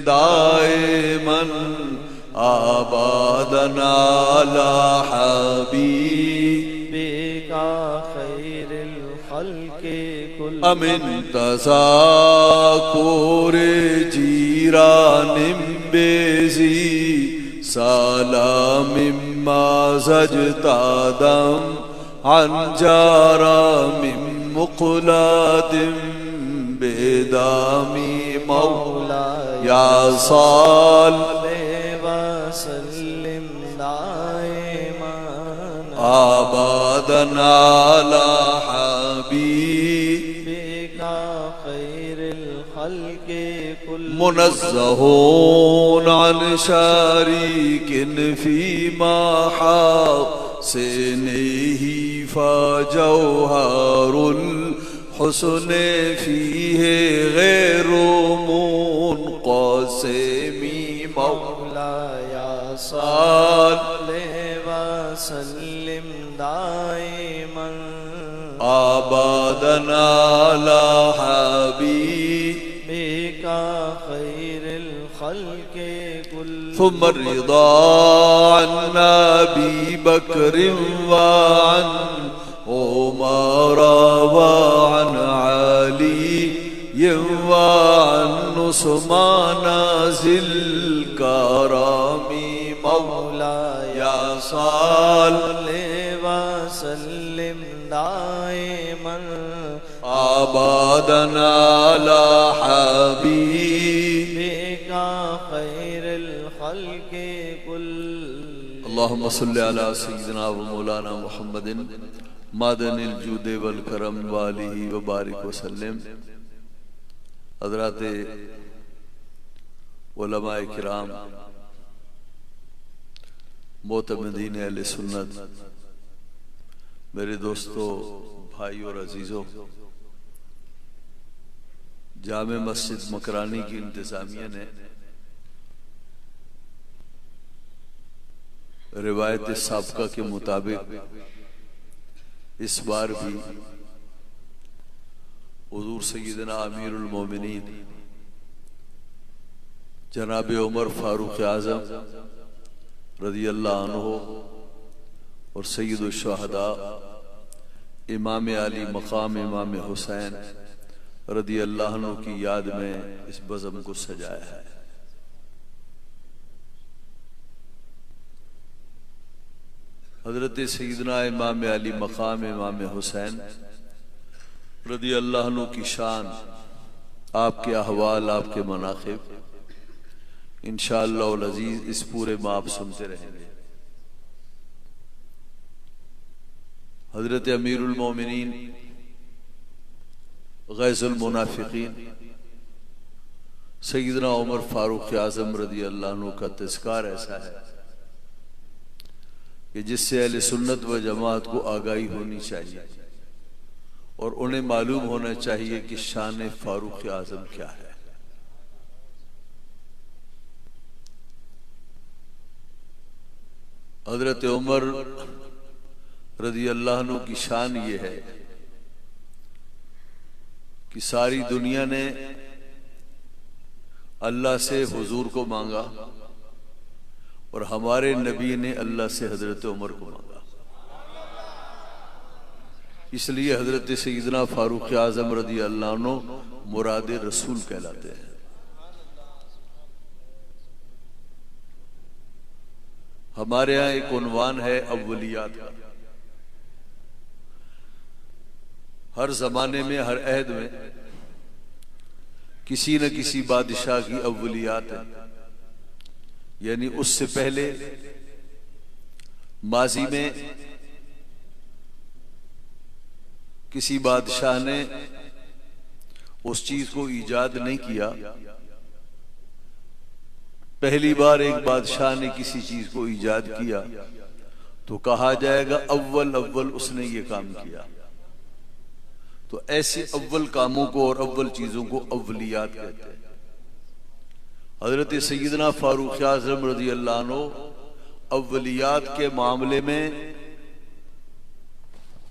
دائما آبادا على حبيبك خير الخلق كل أمن تذاكر جيران بذي سلام ما زجت دم عن جرام مقلد بدم مولاي يا صل وسلم دائما أبدا على حبيبك خير الخلق كل منزه عن شريك فيما حسنه فجوهر الحسن فيه غير منقسم مولاي صل وسلم دائما أبدا على حبيبك خير الخلق كل ثم الرضا عن أبي بكر وعن عمر وعن علي وعن عثمان ذي الكرم مولاي صل وسلم دائما أبدا على حبيبك خير الخلق كل اللهم صل على سيدنا ومولانا محمد معدن الجود والکرم والہ وبارک وسلم. حضرات علماء کرام، معتمدین اہل سنت، میرے دوستو، بھائی اور عزیزوں، جامع مسجد مکرانی کی انتظامیہ نے روایت سابقہ کے مطابق اس بار بھی حضور سیدنا امیر المومنین جناب عمر فاروق اعظم رضی اللہ عنہ اور سید الشہداء امام علی مقام امام حسین رضی اللہ عنہ کی یاد میں اس بزم کو سجایا ہے. حضرت سیدنا امام علی مقام امام حسین رضی اللہ عنہ کی شان، آپ کے احوال، آپ کے مناقب انشاءاللہ العزیز اس پورے میں آپ سنتے رہیں گے. حضرت امیر المومنین غیث المنافقین سیدنا عمر فاروق اعظم رضی اللہ عنہ کا تذکار ایسا ہے کہ جس سے اہل سنت و جماعت کو آگاہی ہونی چاہیے اور انہیں معلوم ہونا چاہیے کہ شان فاروق اعظم کیا ہے. حضرت عمر رضی اللہ عنہ کی شان یہ ہے کہ ساری دنیا نے اللہ سے حضور کو مانگا اور ہمارے نبی نے اللہ سے حضرت عمر کو مانگا. اس لیے حضرت سیدنا فاروق اعظم رضی اللہ عنہ مراد رسول کہلاتے ہیں. ہمارے ہاں ایک عنوان ہے اولیات کا. ہر زمانے میں، ہر عہد میں کسی نہ کسی بادشاہ کی اولیات ہیں، یعنی اس سے پہلے ماضی میں کسی بادشاہ نے اس چیز کو ایجاد نہیں کیا. پہلی بار ایک بادشاہ نے کسی چیز کو ایجاد کیا تو کہا جائے گا اول اس نے یہ کام کیا. تو ایسے اول کاموں کو اور اول چیزوں کو اولیات کہتے ہیں. حضرت سیدنا فاروق اعظم رضی اللہ عنہ اولیات کے معاملے میں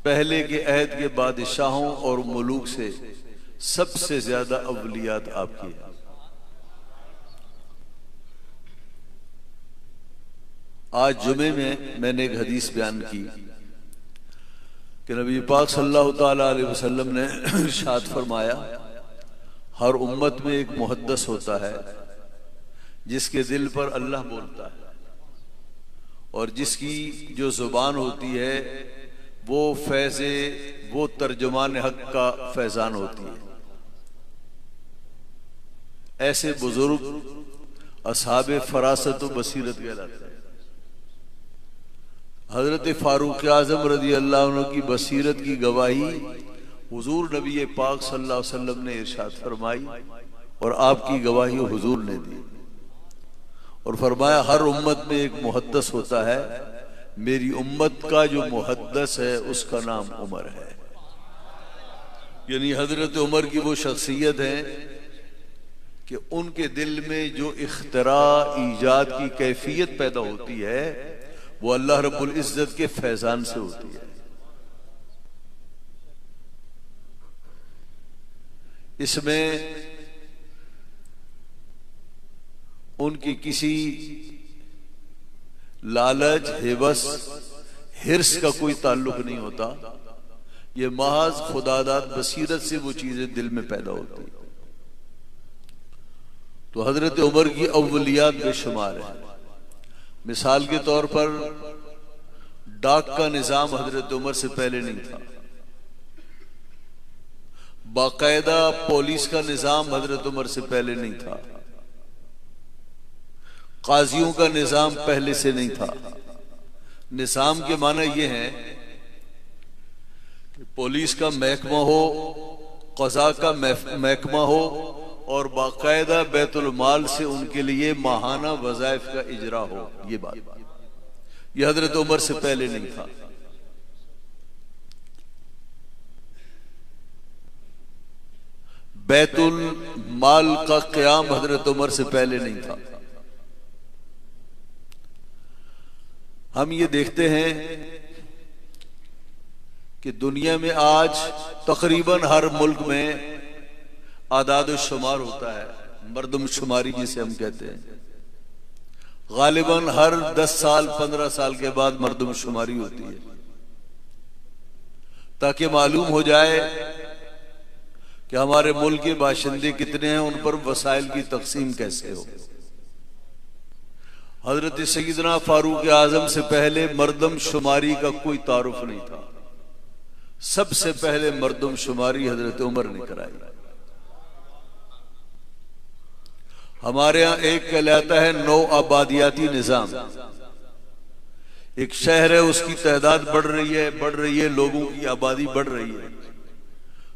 پہلے کے عہد کے بادشاہوں اور ملوک سے سب سے زیادہ اولیات آپ کی ہیں. آج جمعے میں نے ایک حدیث بیان کی کہ نبی پاک صلی اللہ تعالی علیہ وسلم نے ارشاد فرمایا ہر امت میں ایک محدث ہوتا ہے جس کے دل پر اللہ بولتا ہے اور جس کی جو زبان ہوتی ہے وہ فیض وہ ترجمان حق کا فیضان ہوتی ہے. ایسے بزرگ اصحاب فراست و بصیرت کہلاتے ہیں. حضرت فاروق اعظم رضی اللہ عنہ کی بصیرت کی گواہی حضور نبی پاک صلی اللہ علیہ وسلم نے ارشاد فرمائی اور آپ کی گواہی حضور نے دی اور فرمایا ہر امت میں ایک محدث ہوتا ہے, میری امت کا جو محدث ہے اس کا نام عمر ہے. یعنی حضرت عمر کی وہ شخصیت ہے کہ ان کے دل میں جو اختراع ایجاد کی کیفیت پیدا ہوتی ہے وہ اللہ رب العزت کے فیضان سے ہوتی ہے. اس میں ان کی کسی لالچ ہوس حرص کا کوئی تعلق نہیں ہوتا. یہ محض خداداد بصیرت سے وہ چیزیں دل میں پیدا ہوتی ہیں. تو حضرت عمر کی اولیات بے شمار ہیں. مثال کے طور پر ڈاک کا نظام حضرت عمر سے پہلے نہیں تھا. باقاعدہ پولیس کا نظام حضرت عمر سے پہلے نہیں تھا. قاضیوں کا نظام پہلے سے نہیں تھا. نظام کے معنی یہ ہے کہ پولیس کا محکمہ ہو, قضاء کا محکمہ ہو اور باقاعدہ بیت المال سے ان کے لیے ماہانہ وظائف کا اجرا ہو. یہ بات یہ حضرت عمر سے پہلے نہیں تھا. بیت المال کا قیام حضرت عمر سے پہلے نہیں تھا. ہم یہ دیکھتے ہیں کہ دنیا میں آج تقریباً ہر ملک میں اعداد و شمار ہوتا ہے, مردم شماری جسے ہم کہتے ہیں. غالباً ہر 10 سال 15 سال کے بعد مردم شماری ہوتی ہے تاکہ معلوم ہو جائے کہ ہمارے ملک کے باشندے کتنے ہیں, ان پر وسائل کی تقسیم کیسے ہو. حضرت سیدنا فاروق اعظم سے پہلے مردم شماری کا کوئی تعارف نہیں تھا. سب سے پہلے مردم شماری حضرت عمر نے کرائی. ہمارے ہاں ایک کہلاتا ہے نو آبادیاتی نظام. ایک شہر ہے, اس کی تعداد بڑھ رہی ہے, لوگوں کی آبادی بڑھ رہی ہے.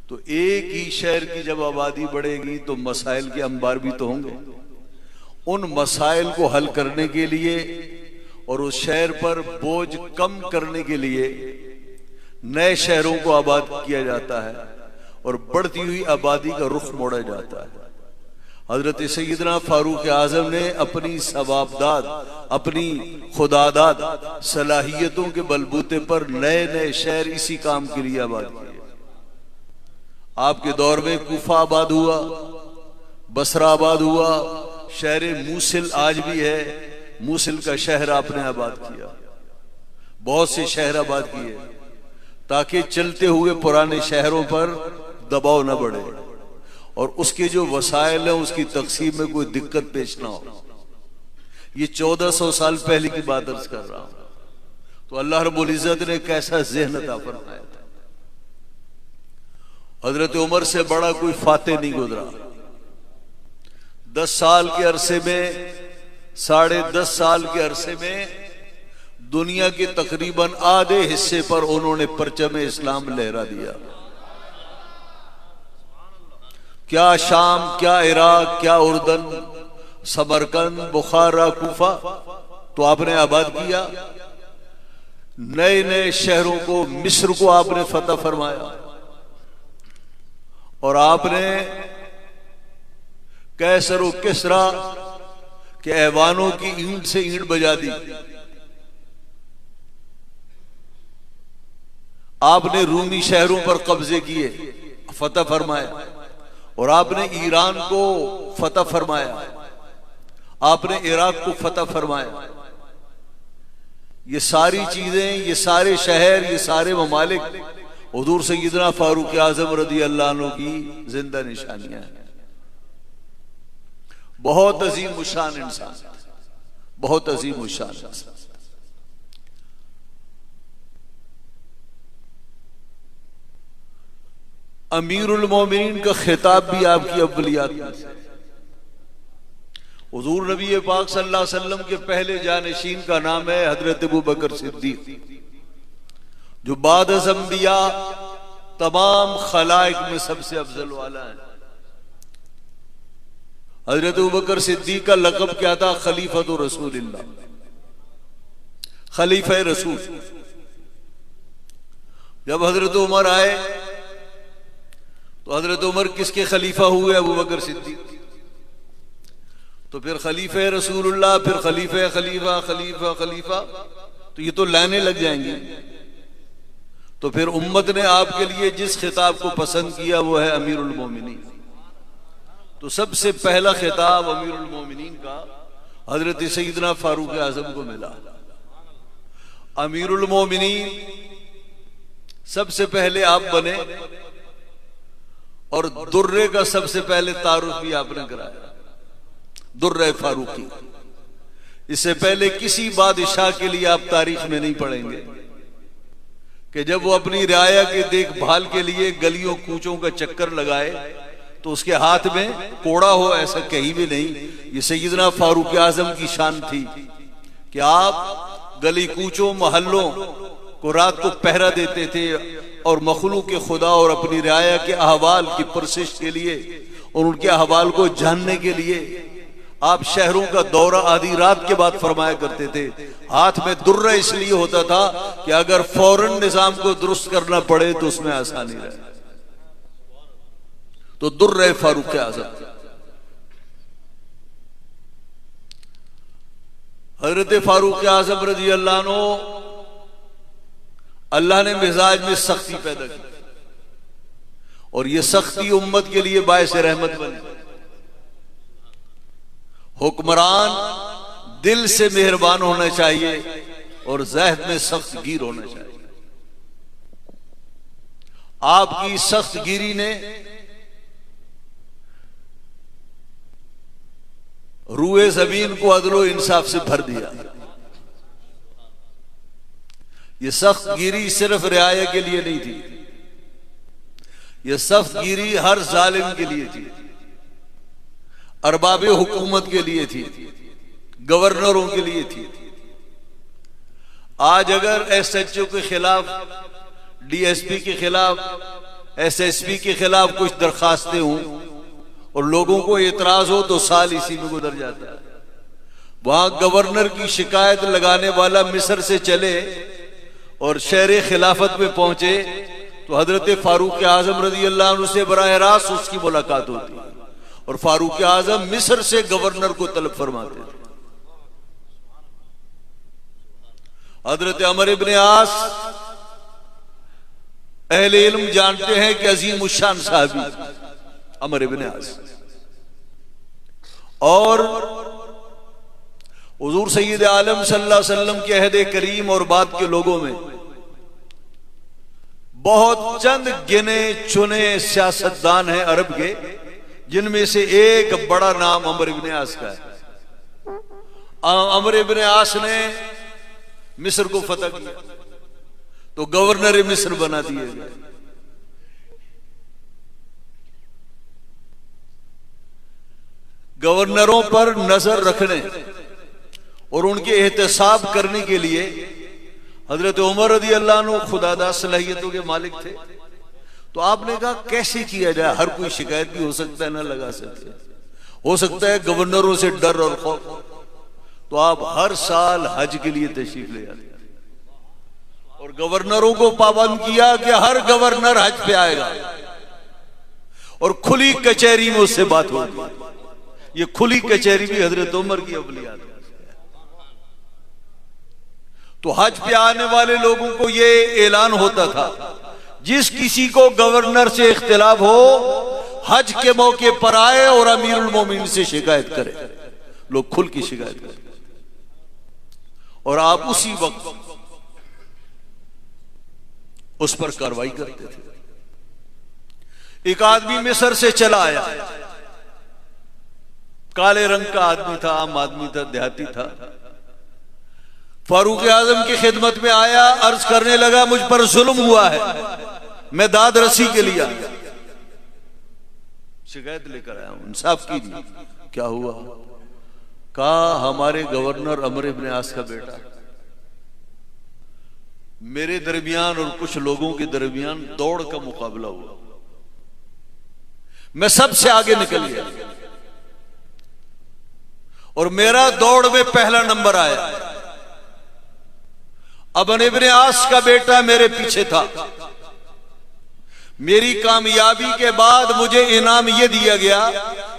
تو ایک ہی شہر کی جب آبادی بڑھے گی تو مسائل کے انبار بھی تو ہوں گے. ان مسائل کو حل کرنے کے لیے اور اس شہر پر بوجھ کم کرنے کے لیے نئے شہروں کو آباد کیا جاتا ہے اور بڑھتی ہوئی آبادی کا رخ موڑا جاتا ہے. حضرت سیدنا فاروق اعظم نے اپنی ثوابداد, اپنی خداداد صلاحیتوں کے بلبوتے پر نئے نئے شہر اسی کام کے لیے آباد کیے. آپ کے دور میں کوفہ آباد ہوا, بصرہ آباد ہوا, شہر موصل آج بھی ہے, موصل کا شہر آپ نے آباد کیا. بہت سے شہر آباد کیے تاکہ چلتے ہوئے پرانے شہروں پر دباؤ نہ بڑھے اور اس کے جو وسائل ہیں اس کی تقسیم میں کوئی دقت پیش نہ ہو. یہ 1400 سال پہلے کی بات عرض کر رہا ہوں. تو اللہ رب العزت نے کیسا ذہن عطا فرمایا تھا. حضرت عمر سے بڑا کوئی فاتح نہیں گزرا. 10 سال کے عرصے میں, 10.5 سال کے عرصے میں دنیا کے تقریباً آدھے حصے پر انہوں نے پرچم اسلام لہرا دیا. کیا شام, کیا عراق, کیا اردن, سمرقند, بخارا, کوفہ تو آپ نے آباد کیا. نئے نئے شہروں کو, مصر کو آپ نے فتح فرمایا اور آپ نے کیسر و کسرا کے ایوانوں کی اینٹ سے اینٹ بجا دی. آپ نے رومی شہروں پر قبضے کیے, فتح فرمایا اور آپ نے ایران کو فتح فرمایا, آپ نے عراق کو فتح فرمایا. یہ ساری چیزیں، یہ سارے شہر، یہ سارے ممالک حضور سیدنا فاروق اعظم رضی اللہ عنہ کی زندہ نشانیاں ہیں۔ بہت عظیم الشان انسان، بہت عظیم الشان انسان۔ امیر المومنین کا خطاب بھی آپ کی اولیات میں سے۔ حضور نبی پاک صلی اللہ علیہ وسلم کے پہلے جانشین کا نام ہے حضرت ابوبکر صدیق، جو بعد از انبیاء تمام خلائق میں سب سے افضل والا ہے۔ حضرت ابوبکر صدیق کا لقب کیا تھا؟ خلیفۃ رسول اللہ، خلیفہ رسول۔ جب حضرت عمر آئے تو حضرت عمر کس کے خلیفہ ہوئے؟ ابوبکر صدیق۔ تو پھر خلیفہ رسول اللہ، پھر خلیفہ خلیفہ خلیفہ خلیفہ، تو یہ تو لانے لگ جائیں گے۔ تو پھر امت نے آپ کے لیے جس خطاب کو پسند کیا وہ ہے امیر المومنین۔ تو سب سے پہلا خطاب امیر المومنین کا حضرت سیدنا فاروق اعظم کو ملا۔ امیر المومنین سب سے پہلے آپ بنے، اور درے کا سب سے پہلے تعارف بھی آپ نے کرایا، درہ فاروقی۔ اس سے پہلے کسی بادشاہ کے لیے آپ تاریخ میں نہیں پڑھیں گے کہ جب وہ اپنی رعایا کے دیکھ بھال کے لیے گلیوں کوچوں کا چکر لگائے تو اس کے ہاتھ میں کوڑا ہو، ایسا کہیں بھی نہیں۔ یہ سیدنا فاروق اعظم کی شان تھی کہ آپ گلی کوچوں محلوں کو رات کو پہرا دیتے تھے، اور مخلوق کے خدا اور اپنی رعایا کے احوال کی پرسش کے لیے اور ان کے احوال کو جاننے کے لیے آپ شہروں کا دورہ آدھی رات کے بعد فرمایا کرتے تھے۔ ہاتھ میں درہ اس لیے ہوتا تھا کہ اگر فوراً نظام کو درست کرنا پڑے تو اس میں آسانی رہے۔ تو درہ فاروق اعظم، حضرت فاروق اعظم رضی اللہ عنہ، اللہ نے مزاج میں سختی پیدا کی، اور یہ سختی امت کے لیے باعث رحمت بنی۔ حکمران دل سے مہربان ہونا چاہیے اور ذہن میں سخت گیر ہونا چاہیے۔ آپ کی سخت گیری نے روئے زمین کو عدل و انصاف سے بھر دیا۔ یہ سخت گیری صرف رعایا کے لیے نہیں تھی، یہ سخت گیری ہر ظالم کے لیے تھی، ارباب حکومت کے لیے تھی، گورنروں کے لیے تھی۔ آج اگر ایس ایچ او کے خلاف، ڈی ایس پی کے خلاف، ایس ایس پی کے خلاف کچھ درخواستیں ہوں اور لوگوں کو اعتراض ہو تو سال اسی میں گزر جاتا ہے۔ وہاں گورنر کی شکایت لگانے والا مصر سے چلے اور شہر خلافت میں پہنچے تو حضرت فاروق اعظم رضی اللہ عنہ سے براہ راست اس کی ملاقات ہوتی، اور فاروق اعظم مصر سے گورنر کو طلب فرماتے تھے۔ حضرت عمر ابن عاص، اہل علم جانتے ہیں کہ عظیم الشان صحابی عمر ابن عاص، اور حضور سید عالم صلی اللہ علیہ وسلم کے عہد کریم اور بعد کے لوگوں میں بہت چند گنے چنے سیاستدان ہیں عرب کے، جن میں سے ایک بڑا نام عمر ابن عاص کا ہے۔ عمر ابن عاص نے مصر کو فتح کیا تو گورنر مصر بنا دیے گئے۔ گورنروں پر نظر رکھنے اور ان کے احتساب کرنے کے لیے حضرت عمر رضی اللہ عنہ خداداد صلاحیتوں کے مالک تھے۔ تو آپ نے کہا کیسے کیا جائے؟ ہر کوئی شکایت بھی ہو سکتا ہے، نہ لگا سکتے، ہو سکتا ہے گورنروں سے ڈر اور خوف۔ تو آپ ہر سال حج کے لیے تشریف لے آتے اور گورنروں کو پابند کیا کہ ہر گورنر حج پہ آئے گا اور کھلی کچہری میں اس سے بات ہوگی۔ یہ کھلی کچہری بھی حضرت عمر کی اولیات ہے۔ تو حج پہ آنے والے لوگوں کو یہ اعلان ہوتا تھا، جس کسی کو گورنر سے اختلاف ہو حج کے موقع پر آئے اور امیر المومنین سے شکایت کرے۔ لوگ کھل کی شکایت کرے، اور آپ اسی وقت اس پر کارروائی کرتے تھے. ایک آدمی مصر سے چلا آیا، کالے رنگ کا آدمی تھا، عام آدمی تھا، دیہاتی تھا. فاروق اعظم کی خدمت میں آیا، عرض کرنے لگا مجھ پر ظلم ہوا ہے، میں داد رسی کے لیے آیا، شکایت لے کر آیا ہوں، انصاف کیجیے. کیا ہوا؟ کہا ہمارے گورنر عمرو ابن عاص کا بیٹا، میرے درمیان اور کچھ لوگوں کے درمیان دوڑ کا مقابلہ ہوا، میں سب سے آگے نکل گیا اور میرا دوڑ میں پہلا نمبر آیا. عمرو ابن عاص کا بیٹا میرے پیچھے تھا. میری کامیابی کے بعد مجھے انعام یہ دیا گیا،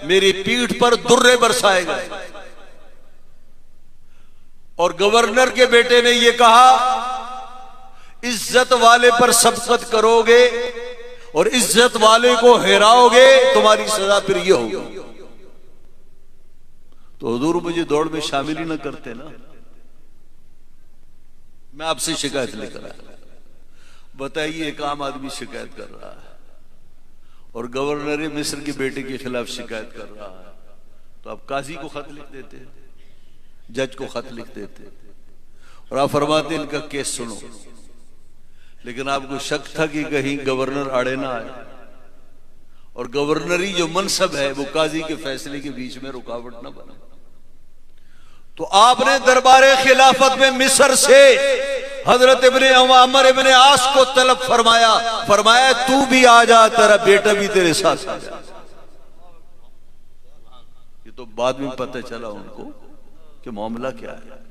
میری پیٹھ پر درے برسائے گئے. اور گورنر کے بیٹے نے یہ کہا عزت والے پر سبقت کرو گے اور عزت والے کو ہراؤ گے، تمہاری سزا پھر یہ ہوگی. تو حضور مجھے دوڑ میں شامل ہی نہ کرتے نا. میں آپ سے شکایت لے کر آیا. بتائیے ایک عام آدمی شکایت کر رہا ہے اور گورنر مصر کے بیٹے کے خلاف شکایت کر رہا ہے، تو آپ قاضی کو خط لکھ دیتے، جج کو خط لکھ دیتے اور آپ فرماتے ان کا کیس سنو. لیکن آپ کو شک تھا کہ کہیں گورنر آڑے نہ آئے، اور گورنری جو منصب ہے وہ قاضی کے فیصلے کے بیچ میں رکاوٹ نہ بنے. تو آپ نے دربار خلافت میں مصر سے حضرت عمرو ابن عاص کو طلب فرمایا، فرمایا تو بھی آ جا، تیرا بیٹا بھی تیرے ساتھ آ جا. یہ تو بعد میں پتہ چلا ان کو کہ معاملہ کیا ہے.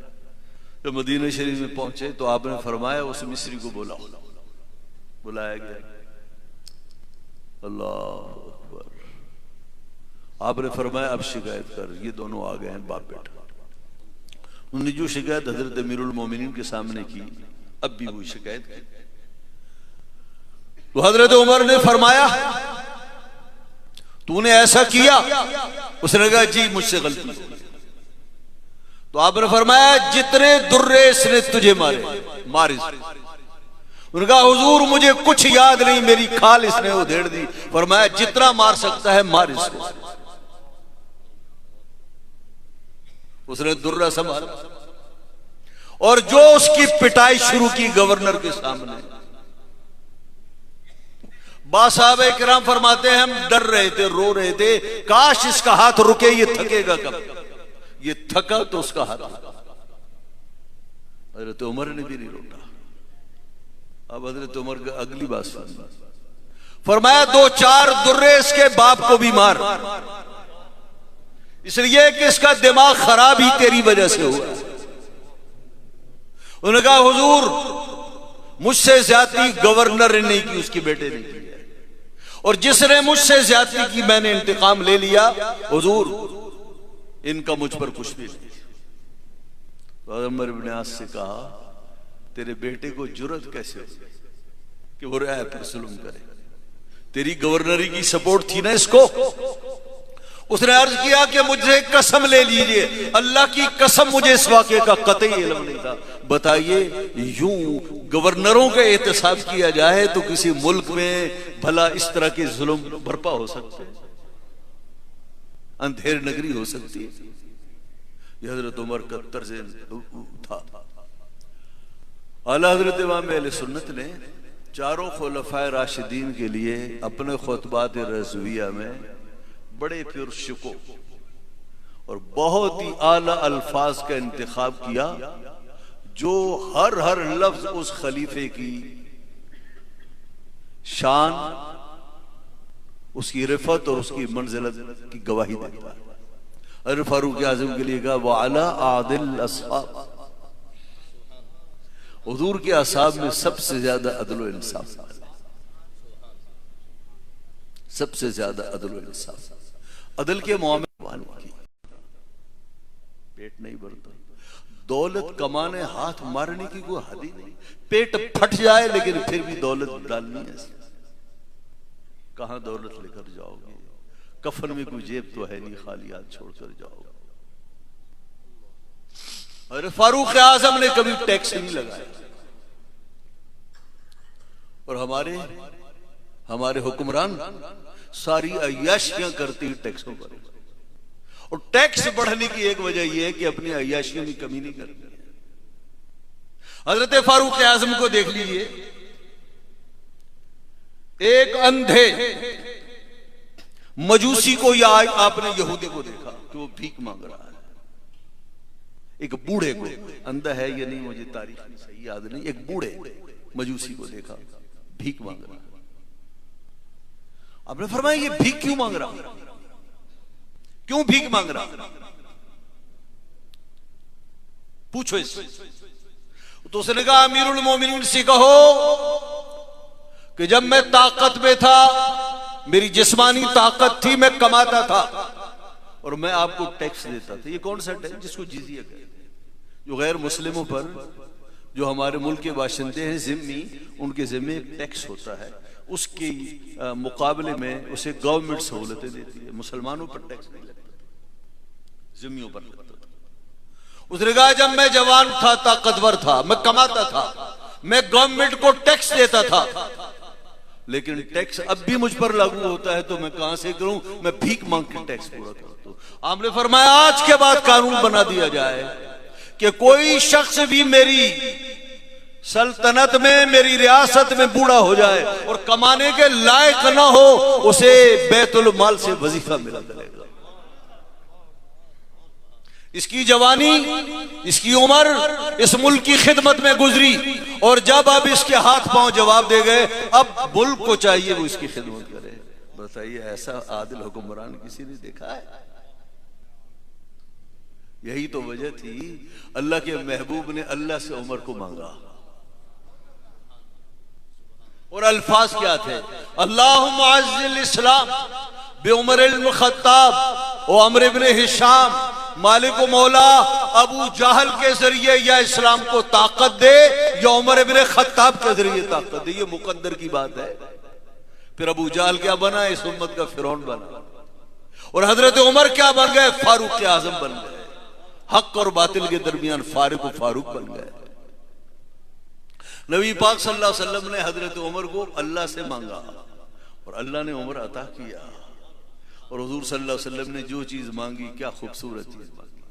جب مدینہ شریف میں پہنچے تو آپ نے فرمایا اس مصری کو بلاؤ. بلایا گیا. اللہ اکبر. آپ نے فرمایا اب شکایت کر. یہ دونوں آ گئے ہیں باپ بیٹا. انہوں نے جو شکایت حضرت امیر المومنین کے سامنے کی اب بھی وہی شکایت کی. تو حضرت عمر نے فرمایا تو نے ایسا کیا؟ اس نے کہا جی مجھ سے غلطی ہو گئی. تو آپ نے فرمایا جتنے درے اس نے تجھے مارے مار اس. انہوں نے کہا حضور مجھے کچھ یاد نہیں، میری کھال اس نے ادھیڑ دی. فرمایا جتنا مار سکتا ہے مار اس کو. اس نے درہ سنبھالا اور جو اس کی پٹائی شروع کی گورنر کے سامنے. صحابہ کرام فرماتے ہیں ہم ڈر رہے تھے، رو رہے تھے، کاش اس کا ہاتھ رکے، یہ تھکے گا کب. یہ تھکا تو اس کا ہاتھ رکا. حضرت عمر نے بھی نہیں روکا. اب حضرت عمر کا اگلی بات سننا. فرمایا دو چار درے اس کے باپ کو بھی مار، اس لیے کہ اس کا دماغ خراب ہی تیری وجہ سے ہوا. انہوں نے کہا حضور مجھ سے زیادتی گورنر نے نہیں کی، اس کے بیٹے نے کی ہے، اور جس نے مجھ سے زیادتی کی میں نے انتقام لے لیا. حضور ان کا مجھ پر کچھ بھی نہیں. تو عمر ابن عاص سے کہا تیرے بیٹے کو جرأت کیسے ہوئی کہ وہ رعایا پر ظلم کرے؟ تیری گورنری کی سپورٹ تھی نا اس کو. اس نے عرض کیا کہ مجھے قسم لے لیجئے، اللہ کی قسم مجھے اس واقعے کا قطعی علم نہیں تھا. بتائیے یوں گورنروں کا احتساب کیا جائے تو کسی ملک میں بھلا اس طرح کے ظلم برپا ہو سکتے، اندھیر نگری ہو سکتی. یہ حضرت عمر کا طرز تھا. اعلی حضرت امام اہل سنت نے چاروں خلفائے راشدین کے لیے اپنے خطبات رضویہ میں بڑے پرشکو اور بہت ہی اعلی الفاظ کا انتخاب کیا جو ہر لفظ اس خلیفے کی شان، اس کی رفعت اور اس کی منزلت کی گواہی دیتا ہے. حضرت فاروق اعظم کے لیے کہا وَعَلَىٰ عَادِلِ الْأَصْحَابِ. حضور کے اصحاب میں سب سے زیادہ عدل و انصاف، سب سے زیادہ عدل و انصاف. عدل کے معاملے کی پیٹ نہیں بھرتا. دولت کمانے ہاتھ مارنے کی کوئی حد ہی نہیں. پیٹ پھٹ جائے لیکن پھر بھی دولت ڈالنی ہے. کہاں دولت لے کر جاؤ گے؟ کفن میں کوئی جیب تو ہے نہیں، خالی ہاتھ چھوڑ کر جاؤ گے. حضرت فاروق اعظم نے کبھی ٹیکس نہیں لگایا، اور ہمارے حکمران ساری عیاشیاں کرتے ہی ٹیکسوں پر، اور ٹیکس بڑھنے کی ایک وجہ یہ ہے کہ اپنی عیاشیوں کی کمی نہیں کرنی ہے۔ حضرت فاروق اعظم کو دیکھ لیجئے، ایک اندھے مجوسی کو یا آپ نے یہودی کو دیکھا کہ وہ بھیک مانگ رہا ہے، ایک بوڑھے کو، اندھا ہے یا نہیں مجھے تاریخ صحیح یاد نہیں، ایک بوڑھے مجوسی کو دیکھا بھیک مانگ رہا ہے۔ آپ نے فرمایا یہ بھیک کیوں مانگ رہا، کیوں بھیک مانگ رہا، پوچھو اس سے۔ تو اس نے کہا امیر المومنین سے کہو کہ جب میں طاقت میں تھا، میری جسمانی طاقت تھی، میں کماتا تھا اور میں آپ کو ٹیکس دیتا تھا۔ یہ کون سا ٹیکس؟ جس کو جزیہ کہتے ہیں، جو غیر مسلموں پر، جو ہمارے ملک کے باشندے ہیں ذمی، ان کے ذمہ ایک ٹیکس ہوتا ہے، اس کے مقابلے میں اسے گورنمنٹ سہولتیں دیتی ہے۔ مسلمانوں پر ٹیکس نہیں لگتا، ذمیوں پر لگتا تھا۔ اس نے کہا جب میں جوان تھا، طاقتور تھا، میں کماتا تھا، میں گورنمنٹ کو ٹیکس دیتا تھا، لیکن ٹیکس اب بھی مجھ پر لاگو ہوتا ہے تو میں کہاں سے کروں؟ میں بھیک مانگ کے ٹیکس پورا کرتا ہوں۔ آپ نے فرمایا آج کے بعد قانون بنا دیا جائے کہ کوئی شخص بھی میری سلطنت میں، میری ریاست میں بوڑھا ہو جائے اور کمانے کے لائق نہ ہو، اسے بیت المال سے وظیفہ ملا کرے گا۔ اس کی جوانی، اس کی عمر اس ملک کی خدمت میں گزری، اور جب اب اس کے ہاتھ پاؤں جواب دے گئے، اب ملک کو چاہیے وہ اس کی خدمت کرے۔ بتائیے ایسا عادل حکمران کسی نے دیکھا ہے؟ یہی تو وجہ تھی اللہ کے محبوب نے اللہ سے عمر کو مانگا، اور الفاظ کیا تھے؟ اللہم اعز الاسلام بعمر الخطاب و عمر ابن ہشام، مالک و مولا ابو جہل کے ذریعے یا اسلام کو طاقت دے یا عمر ابن خطاب کے ذریعے طاقت دے۔ یہ مقدر کی بات ہے۔ پھر ابو جہل کیا بنا؟ اس امت کا فرعون بنا، اور حضرت عمر کیا بن گئے؟ فاروق اعظم بن گئے، حق اور باطل کے درمیان فارق و فاروق بن گئے۔ نبی پاک صلی اللہ علیہ وسلم نے حضرت عمر کو اللہ سے مانگا اور اللہ نے عمر عطا کیا، اور حضور صلی اللہ علیہ وسلم نے جو چیز مانگی کیا خوبصورت چیز مانگی،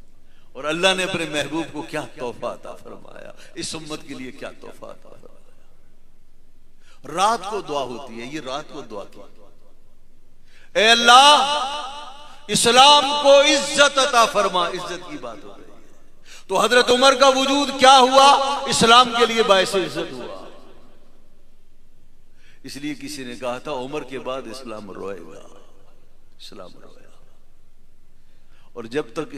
اور اللہ نے اپنے محبوب کو کیا تحفہ عطا فرمایا، اس امت کے لیے کیا تحفہ عطا فرمایا۔ رات کو دعا ہوتی ہے، یہ رات کو دعا کی، اے اللہ اسلام کو عزت عطا فرما۔ عزت کی بات ہو رہی ہے تو حضرت عمر کا وجود کیا ہوا؟ اسلام کے لیے باعث عزت ہوا۔ اس لیے کسی نے کہا تھا عمر کے بعد اسلام روئے گا، اسلام رویا، اور جب تک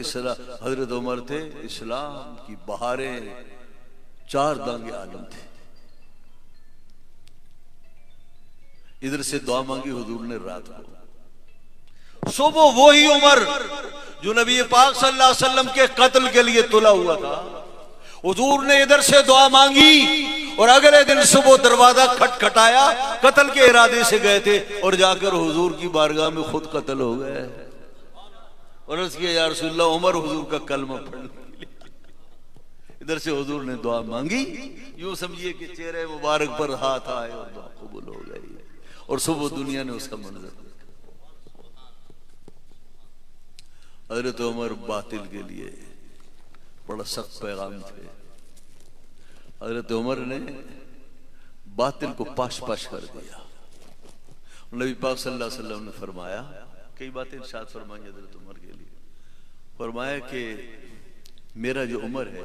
حضرت عمر تھے اسلام کی بہاریں چار دانگے عالم تھے۔ ادھر سے دعا مانگی حضور نے رات کو، صبح وہی عمر جو نبی پاک صلی اللہ علیہ وسلم کے قتل کے لیے تلا ہوا تھا، حضور نے ادھر سے دعا مانگی، اور اگلے دن صبح دروازہ کھٹکھٹایا، قتل کے ارادے سے گئے تھے، اور جا کر حضور کی بارگاہ میں خود قتل ہو گئے، اور عرض کیا یا رسول اللہ عمر حضور کا کلمہ پڑھنے کے لیے۔ ادھر سے حضور نے دعا مانگی، یوں سمجھیے کہ چہرے مبارک پر ہاتھ آئے اور دعا قبول ہو گئی، اور صبح دنیا نے اس کا منظر دیکھا۔ حضرت عمر باطل کے لیے بڑا سخت پیغام تھے۔ حضرت عمر نے باطل کو پاش پاش کر دیا۔ نبی پاک صلی اللہ علیہ وسلم نے فرمایا، کئی باتیں ارشاد فرمائیں حضرت عمر کے لیے، فرمایا کہ میرا جو عمر ہے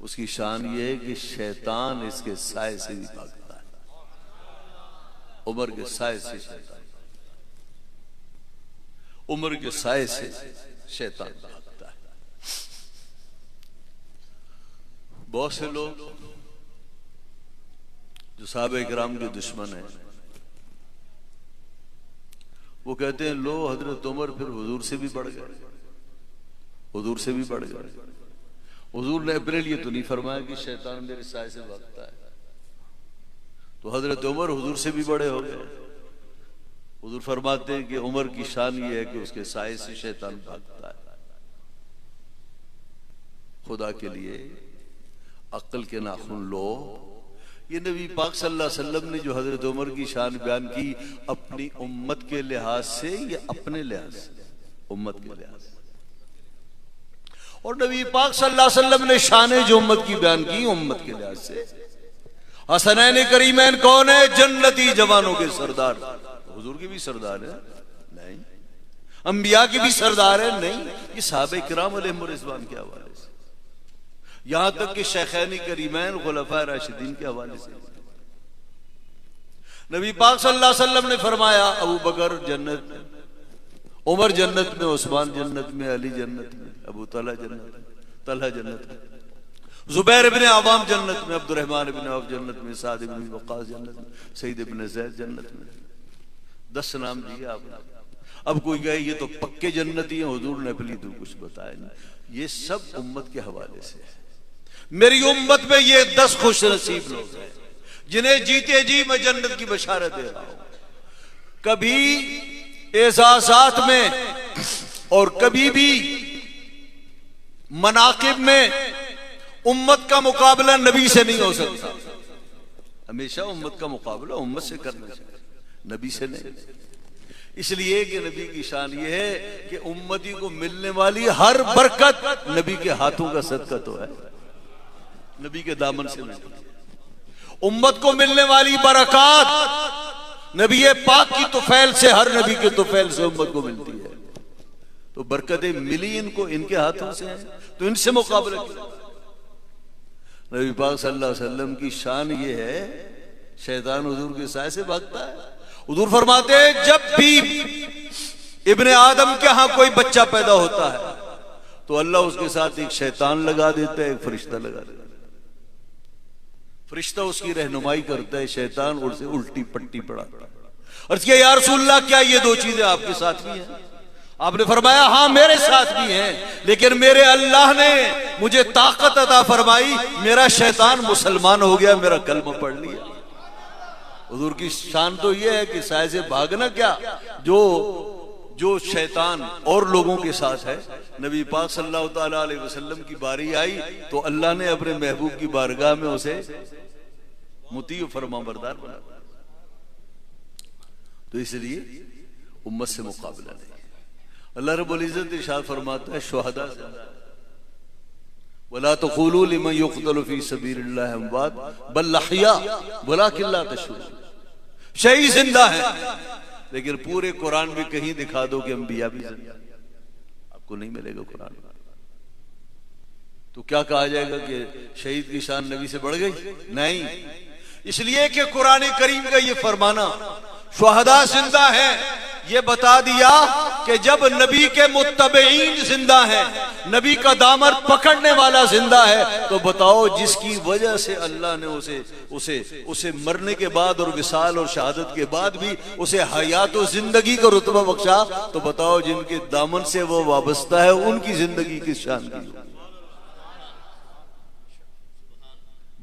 اس کی شان یہ ہے کہ شیطان اس کے سائے سے بھی بھاگتا ہے۔ عمر کے سائے سے شیطان، عمر کے سائے سے شیطان بھاگتا ہے۔ بہت سے لوگ جو صحابہ کرام کے دشمن ہیں وہ کہتے ہیں لو حضرت عمر پھر حضور سے بھی بڑھ گئے، حضور سے بھی بڑھ گئے۔ حضور نے اپنے لیے تو نہیں فرمایا کہ شیطان میرے سائے سے بھاگتا ہے، تو حضرت عمر حضور سے بھی بڑے ہو گئے۔ حضور فرماتے ہیں کہ عمر کی شان یہ ہے کہ اس کے سائے سے شیطان بھاگتا ہے۔ خدا کے لیے عقل کے ناخن لو. یہ نبی پاک صلی اللہ علیہ وسلم نے جو حضرت عمر کی شان بیان کی اپنی امت کے لحاظ سے یا اپنے لحاظ سے؟ امت کے لحاظ سے. اور نبی پاک صلی اللہ علیہ وسلم نے شان جو امت کی بیان کی امت کے لحاظ سے. حسنین کریمین کون ہے؟ جنتی جوانوں کے سردار. حضور کے بھی سردار ہیں؟ نہیں. انبیاء کی بھی سردار ہیں؟ نہیں. یہ صحابہ کرام علیہم الرضوان کے حوالے سے، یہاں تک کہ شیخین کریمین خلفائے راشدین کے حوالے سے. نبی پاک صلی اللہ علیہ وسلم نے فرمایا ابو بکر جنت میں، عمر جنت میں، عثمان جنت میں، علی جنت میں، ابو طلحہ جنت میں، طلحہ جنت میں، زبیر ابن عوام جنت میں، عبد الرحمن ابن عوف جنت میں، سعد ابن وقاص جنت میں، سعید ابن زید جنت میں. 10 نام دیے آپ نے. اب کوئی کہے یہ تو پکے جنتی ہیں، حضور نے اپنی تو کچھ بتایا نہیں. یہ سب امت کے حوالے سے ہے. میری امت میں یہ 10 خوش نصیب لوگ ہیں جنہیں جیتے جی میں جنت کی بشارت دے رہا ہوں. کبھی اعزازات میں اور کبھی بھی مناقب میں امت کا مقابلہ نبی سے نہیں ہو سکتا. ہمیشہ امت کا مقابلہ امت سے کرنا چاہیے، نبی سے نہیں. اس لیے کہ نبی کی شان یہ ہے کہ امتی کو ملنے والی ہر برکت نبی کے ہاتھوں کا صدقہ تو ہے، نبی کے دامن سے ملتی ہے. امت کو ملنے والی برکات نبی پاک کی طفیل سے، ہر نبی کے طفیل سے امت کو ملتی ہے. تو برکتیں ملی ان کو، ان کے ہاتھوں سے ہیں، تو ان سے مقابلہ کیا. نبی پاک صلی اللہ علیہ وسلم کی شان یہ ہے شیطان حضور کے سائے سے بھاگتا ہے. حضور فرماتے ہیں جب بھی ابن آدم کے ہاں کوئی بچہ پیدا ہوتا ہے تو اللہ اس کے ساتھ ایک شیطان لگا دیتا ہے، ایک فرشتہ لگا دیتا ہے. فرشتہ اس کی رہنمائی کرتا ہے، شیطان اسے الٹی پٹی پڑھاتا ہے. عرض کیا یا رسول اللہ کیا یہ 2 چیزیں آپ کے ساتھ بھی ہیں؟ آپ نے فرمایا ہاں میرے ساتھ بھی ہیں، لیکن میرے اللہ نے مجھے طاقت عطا فرمائی، میرا شیطان مسلمان ہو گیا، میرا کلمہ پڑھ لیا. حضور کی شان تو یہ ہے کہ سائے سے بھاگنا کیا، جو شیطان اور لوگوں کے ساتھ ہے. نبی پاک صلی اللہ تعالی علیہ وسلم کی باری آئی تو اللہ نے اپنے محبوب کی بارگاہ میں اسے مطیع و فرمانبردار بنا. تو اس لیے امت سے مقابلہ نہیں. اللہ رب العزت ارشاد فرماتا ہے شہداء زندہ وَلَا تَقُولُوا لِمَنْ يُقْتَلُ فِي سَبِيلِ اللَّهِ أَمْوَاتٌ بَلْ أَحْيَاءٌ وَلَكِنْ لَا تَشْعُرُونَ. شہید زندہ ہیں، لیکن پورے قرآن میں کہیں دکھا دو کہ انبیاء بھی زندہ، آپ کو نہیں ملے گا قرآن میں. تو کیا کہا جائے گا کہ شہید کی شان نبی سے بڑھ گئی؟ نہیں. اس لیے کہ قرآن کریم کا یہ فرمانا شہداء زندہ ہیں یہ بتا دیا کہ جب نبی کے متبعین زندہ ہیں، نبی کا دامن پکڑنے والا زندہ ہے، تو بتاؤ جس کی وجہ سے اللہ نے اسے مرنے کے بعد اور وصال اور شہادت کے بعد بھی اسے حیات و زندگی کا رتبہ بخشا، تو بتاؤ جن کے دامن سے وہ وابستہ ہے ان کی زندگی کس شان کی.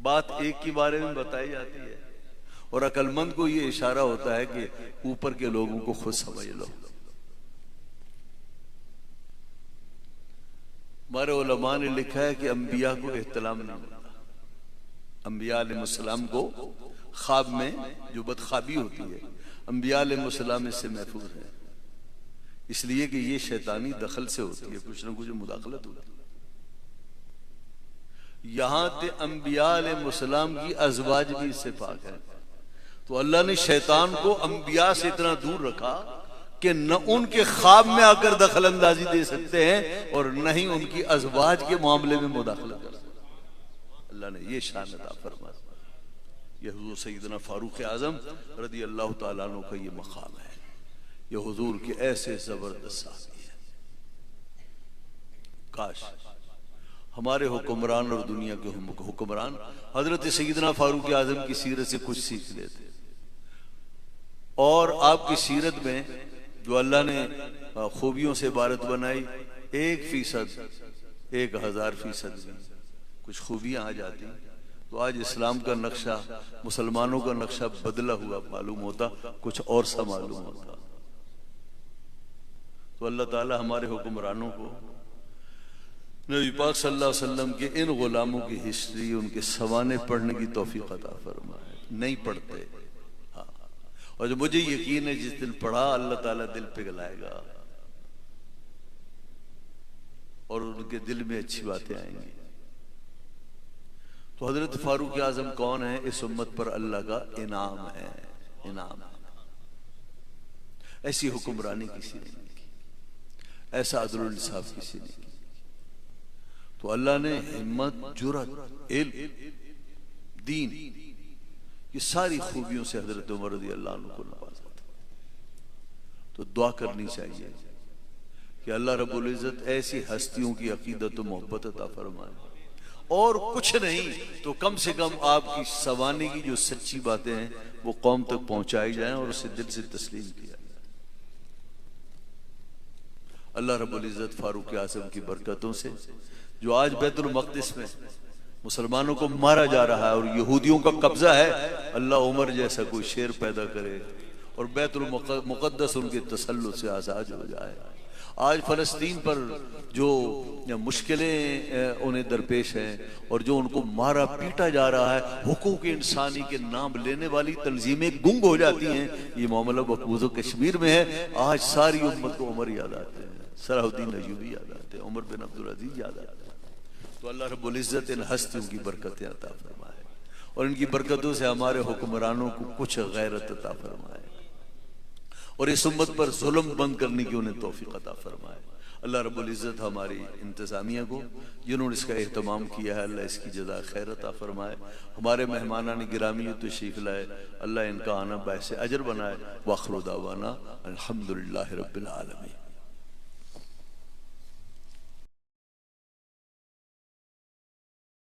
بات ایک کے بارے میں بتائی جاتی ہے اور عقل مند کو یہ اشارہ ہوتا ہے کہ اوپر کے لوگوں کو خود سمجھ لو. ہمارے علماء نے لکھا ہے کہ انبیاء کو احترام نہیں ملتا. انبیاء علیہ السلام کو خواب میں جو بدخوابی ہوتی ہے انبیاء علیہ السلام اس سے محفوظ ہے، اس لیے کہ یہ شیطانی دخل سے ہوتی ہے، کچھ نہ کچھ مداخلت ہوتی ہے. یہاں تے انبیاء علیہ السلام کی ازواج بھی اس سے پاک ہیں. تو اللہ نے شیطان کو انبیاء سے اتنا دور رکھا کہ نہ ان کے خواب میں آ کر دخل اندازی دے سکتے ہیں اور نہ ہی ان کی ازواج کے معاملے میں مداخلت کر سکتے. اللہ نے یہ شان عطا فرمایا. یہ حضور سیدنا فاروق اعظم رضی اللہ تعالیٰ عنہ کا یہ مقام ہے. یہ حضور کے ایسے زبردست صحابی ہیں. کاش ہمارے حکمران اور دنیا کے حکمران حضرت سیدنا فاروق اعظم کی سیرت سے کچھ سیکھ لیتے اور آپ کی سیرت میں جو اللہ نے خوبیوں سے عبارت بنائی 1% 1000% کچھ خوبیاں آ جاتی تو آج اسلام کا نقشہ مسلمانوں کا نقشہ بدلا ہوا معلوم ہوتا، کچھ اور سا معلوم ہوتا. تو اللہ تعالی ہمارے حکمرانوں کو نبی پاک صلی اللہ علیہ وسلم کے ان غلاموں کی ہسٹری، ان کے سوانے پڑھنے کی توفیق عطا فرمائے. نہیں پڑھتے، ہاں، اور جو مجھے یقین ہے جس دن پڑھا اللہ تعالیٰ دل پگلائے گا اور ان کے دل میں اچھی باتیں آئیں گی. تو حضرت فاروق اعظم کون ہے؟ اس امت پر اللہ کا انعام ہے، انعام. ایسی حکمرانی کسی نے نہیں کی، ایسا عدل و انصاف کسی نے کی. تو اللہ نے ہمت، جرأت، علم، دین، یہ ساری خوبیوں سے حضرت عمر رضی اللہ عنہ کو نوازا تھا. تو دعا کرنی چاہیے کہ اللہ رب العزت ایسی ہستیوں کی عقیدت و محبت عطا فرمائے، اور کچھ نہیں تو کم سے کم آپ کی سوانی کی جو سچی باتیں ہیں وہ قوم تک پہنچائی جائیں اور اسے دل سے تسلیم کیا جائے. اللہ رب العزت فاروق اعظم کی برکتوں سے، جو آج بیت المقدس میں مسلمانوں کو مارا جا رہا ہے اور یہودیوں کا قبضہ ہے، اللہ عمر جیسا کوئی شیر پیدا کرے اور بیت المقدس ان کے تسلط سے آزاد ہو جائے. آج فلسطین پر جو مشکلیں انہیں درپیش ہیں اور جو ان کو مارا پیٹا جا رہا ہے، حقوق انسانی کے نام لینے والی تنظیمیں گنگ ہو جاتی ہیں. یہ معاملہ مقبوض و کشمیر میں ہے. آج ساری امت کو عمر یاد آتے ہیں، صلاح الدین ایوبی یاد آتے ہیں، عمر بن عبدالعزیز یاد آتے ہیں. تو اللہ رب العزت ان ہستیوں کی برکتیں عطا فرمائے اور ان کی برکتوں سے ہمارے حکمرانوں کو کچھ غیرت عطا فرمائے اور اس امت پر ظلم بند کرنے کی انہیں توفیق عطا فرمائے. اللہ رب العزت ہماری انتظامیہ کو جنہوں نے اس کا اہتمام کیا ہے، اللہ اس کی جزا خیر عطا فرمائے. ہمارے مہمانان گرامی تشریف لائے، اللہ ان کا آنا باعث اجر بنائے. وآخر دعوانا الحمدللہ رب العالمین.